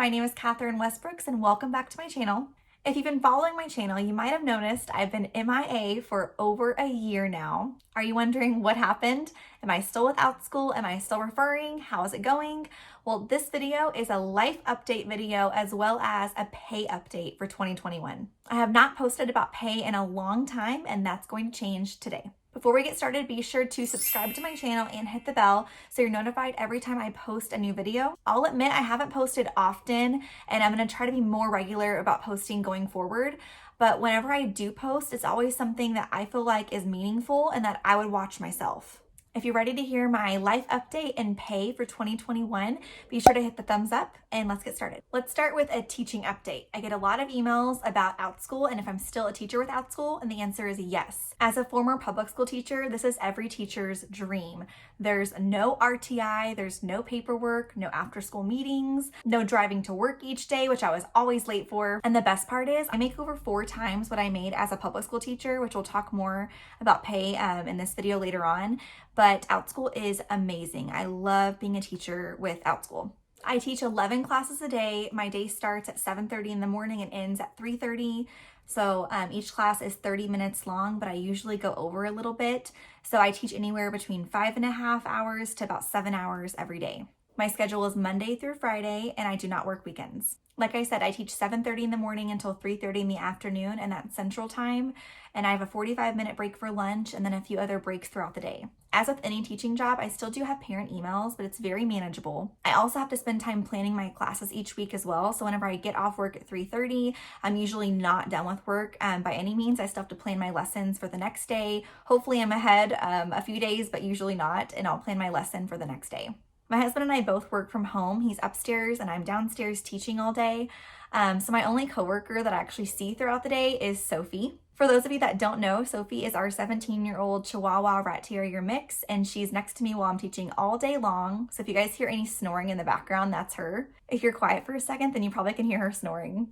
my name is Catherine Westbrooks and welcome back to my channel. If you've been following my channel, you might have noticed I've been MIA for over a year now. Are you wondering what happened? Am I still with Outschool? Am I still referring? How is it going? Well, this video is a life update video as well as a pay update for 2021. I have not posted about pay in a long time and that's going to change today. Before we get started, be sure to subscribe to my channel and hit the bell so you're notified every time I post a new video. I'll admit I haven't posted often and I'm going to try to be more regular about posting going forward. But whenever I do post, it's always something that I feel like is meaningful and that I would watch myself. If you're ready to hear my life update and pay for 2021, be sure to hit the thumbs up and let's get started. Let's start with a teaching update. I get a lot of emails about Outschool and if I'm still a teacher with Outschool, and the answer is yes. As a former public school teacher, this is every teacher's dream. There's no RTI, there's no paperwork, no after school meetings, no driving to work each day, which I was always late for. And the best part is I make over 4 times what I made as a public school teacher, which we'll talk more about pay in this video later on. But Outschool is amazing. I love being a teacher with Outschool. I teach 11 classes a day. My day starts at 7:30 in the morning and ends at 3:30. So each class is 30 minutes long, but I usually go over a little bit. So I teach anywhere between 5.5 hours to about 7 hours every day. My schedule is Monday through Friday, and I do not work weekends. Like I said, I teach 7:30 in the morning until 3:30 in the afternoon, and that's Central Time. And I have a 45-minute break for lunch and then a few other breaks throughout the day. As with any teaching job, I still do have parent emails, but it's very manageable. I also have to spend time planning my classes each week as well. So whenever I get off work at 3:30, I'm usually not done with work by any means. I still have to plan my lessons for the next day. Hopefully I'm ahead a few days, but usually not, and I'll plan my lesson for the next day. My husband and I both work from home. He's upstairs and I'm downstairs teaching all day. So my only coworker that I actually see throughout the day is Sophie. For those of you that don't know, Sophie is our 17-year-old Chihuahua Rat Terrier mix, and she's next to me while I'm teaching all day long. So if you guys hear any snoring in the background, that's her. If you're quiet for a second, then you probably can hear her snoring.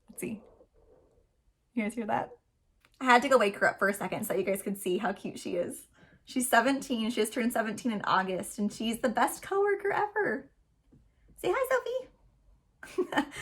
Let's see. You guys hear that? I had to go wake her up for a second so you guys could see how cute she is. She's 17. She just turned 17 in August, and she's the best coworker ever. Say hi, Sophie.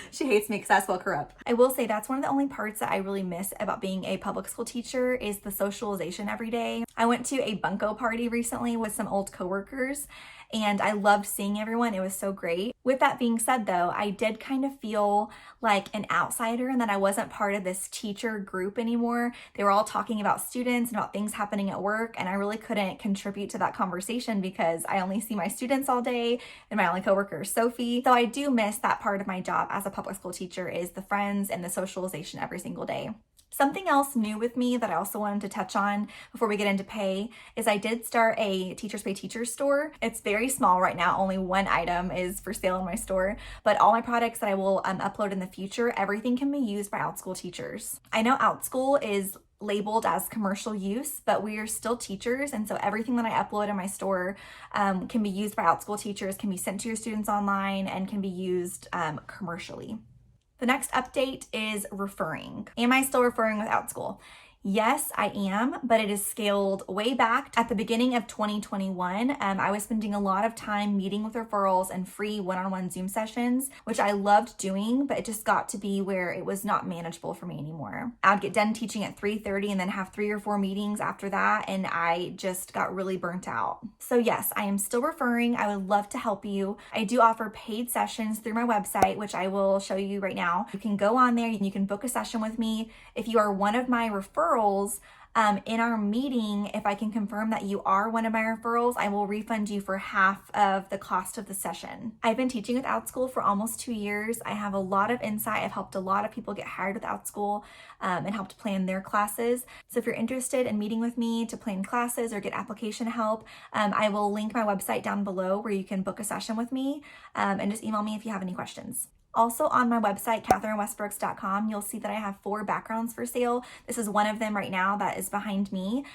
She hates me because I woke her up. I will say that's one of the only parts that I really miss about being a public school teacher is the socialization every day. I went to a bunko party recently with some old coworkers and I loved seeing everyone. It was so great. With that being said though, I did kind of feel like an outsider and that I wasn't part of this teacher group anymore. They were all talking about students and about things happening at work and I really couldn't contribute to that conversation because I only see my students all day and my only coworker is Sophie. So I do miss that part of my job as a public school teacher is the friends and the socialization every single day. Something else new with me that I also wanted to touch on before we get into pay is I did start a Teachers Pay Teachers store. It's very small right now. Only one item is for sale in my store, but all my products that I will upload in the future, everything can be used by Outschool teachers. I know Outschool is labeled as commercial use, but we are still teachers. And so everything that I upload in my store can be used by Outschool teachers, can be sent to your students online, and can be used commercially. The next update is referring. Am I still referring with Outschool? Yes, I am, but it is scaled way back. At the beginning of 2021, I was spending a lot of time meeting with referrals and free one-on-one Zoom sessions, which I loved doing, but it just got to be where it was not manageable for me anymore. I'd get done teaching at 3:30 and then have 3 or 4 meetings after that, and I just got really burnt out. So yes, I am still referring. I would love to help you. I do offer paid sessions through my website, which I will show you right now. You can go on there and you can book a session with me. If you are one of my referrals, in our meeting, if I can confirm that you are one of my referrals, I will refund you for half of the cost of the session. I've been teaching with Outschool for almost 2 years. I have a lot of insight. I've helped a lot of people get hired with Outschool and helped plan their classes. So if you're interested in meeting with me to plan classes or get application help, I will link my website down below where you can book a session with me and just email me if you have any questions. Also on my website, catherinewestbrooks.com, you'll see that I have 4 backgrounds for sale. This is one of them right now that is behind me.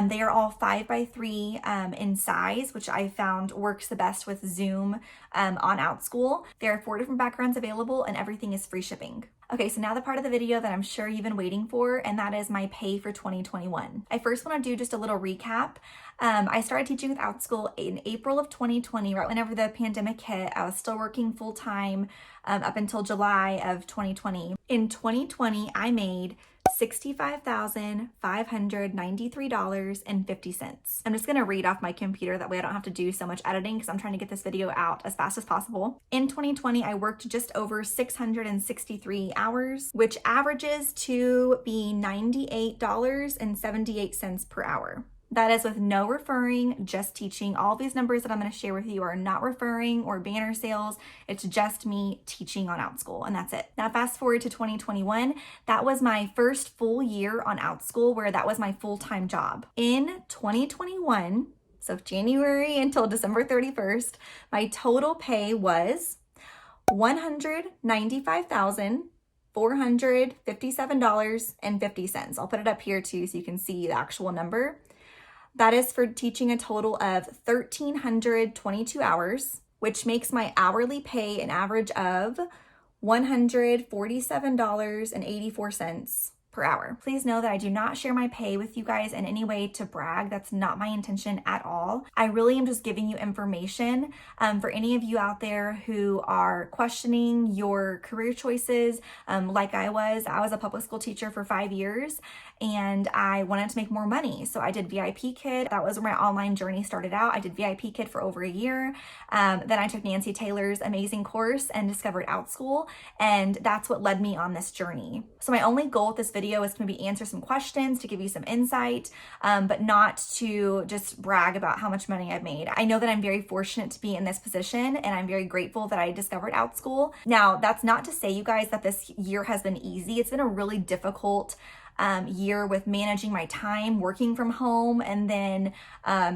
They are all 5x3 in size, which I found works the best with Zoom on Outschool. There are 4 different backgrounds available and everything is free shipping. Okay, so now the part of the video that I'm sure you've been waiting for, and that is my pay for 2021. I first want to do just a little recap. I started teaching with Outschool in April of 2020, right whenever the pandemic hit. I was still working full time up until July of 2020. In 2020, I made $65,593.50. I'm just gonna read off my computer, that way I don't have to do so much editing because I'm trying to get this video out as fast as possible. In 2020, I worked just over 663 hours, which averages to be $98.78 per hour. That is with no referring, just teaching. All these numbers that I'm going to share with you are not referring or banner sales. It's just me teaching on Outschool, and that's it. Now, fast forward to 2021. That was my first full year on Outschool where that was my full-time job. In 2021, so January until December 31st, my total pay was $195,457.50. I'll put it up here too so you can see the actual number. That is for teaching a total of 1,322 hours, which makes my hourly pay an average of $147.84 per hour. Please know that I do not share my pay with you guys in any way to brag. That's not my intention at all. I really am just giving you information for any of you out there who are questioning your career choices. Like I was a public school teacher for 5 years and I wanted to make more money. So I did VIP Kid. That was where my online journey started out. I did VIP Kid for over a year. Then I took Nancy Taylor's amazing course and discovered Outschool. And that's what led me on this journey. So my only goal with this video is to maybe answer some questions, to give you some insight, but not to just brag about how much money I've made. I know that I'm very fortunate to be in this position and I'm very grateful that I discovered Outschool. Now, that's not to say, you guys, that this year has been easy. It's been a really difficult year with managing my time, working from home, and then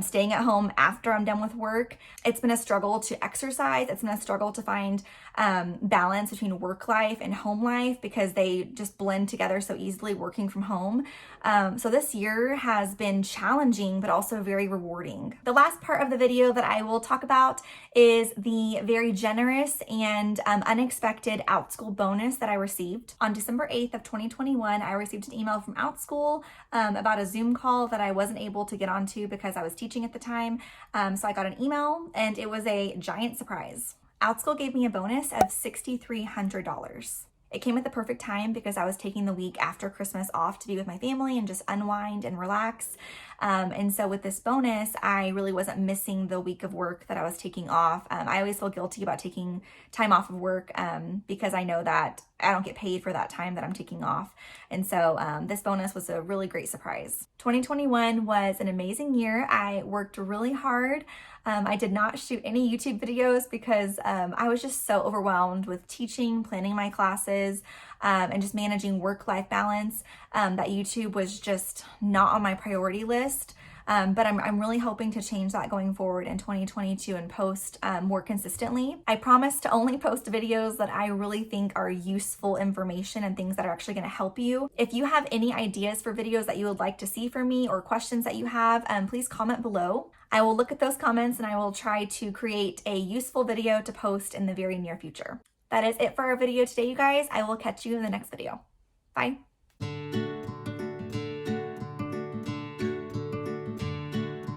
staying at home after I'm done with work. It's been a struggle to exercise. It's been a struggle to find balance between work life and home life because they just blend together so easily working from home. So this year has been challenging, but also very rewarding. The last part of the video that I will talk about is the very generous and unexpected Outschool bonus that I received. On December 8th of 2021, I received an email from Outschool about a Zoom call that I wasn't able to get onto because I was teaching at the time. So I got an email and it was a giant surprise. Outschool gave me a bonus of $6,300. It came at the perfect time because I was taking the week after Christmas off to be with my family and just unwind and relax. And so with this bonus, I really wasn't missing the week of work that I was taking off. I always feel guilty about taking time off of work because I know that I don't get paid for that time that I'm taking off. And so this bonus was a really great surprise. 2021 was an amazing year. I worked really hard. I did not shoot any YouTube videos because I was just so overwhelmed with teaching, planning my classes, and just managing work-life balance that YouTube was just not on my priority list. But I'm really hoping to change that going forward in 2022 and post more consistently. I promise to only post videos that I really think are useful information and things that are actually going to help you. If you have any ideas for videos that you would like to see from me or questions that you have, please comment below. I will look at those comments and I will try to create a useful video to post in the very near future. That is it for our video today, you guys. I will catch you in the next video. Bye.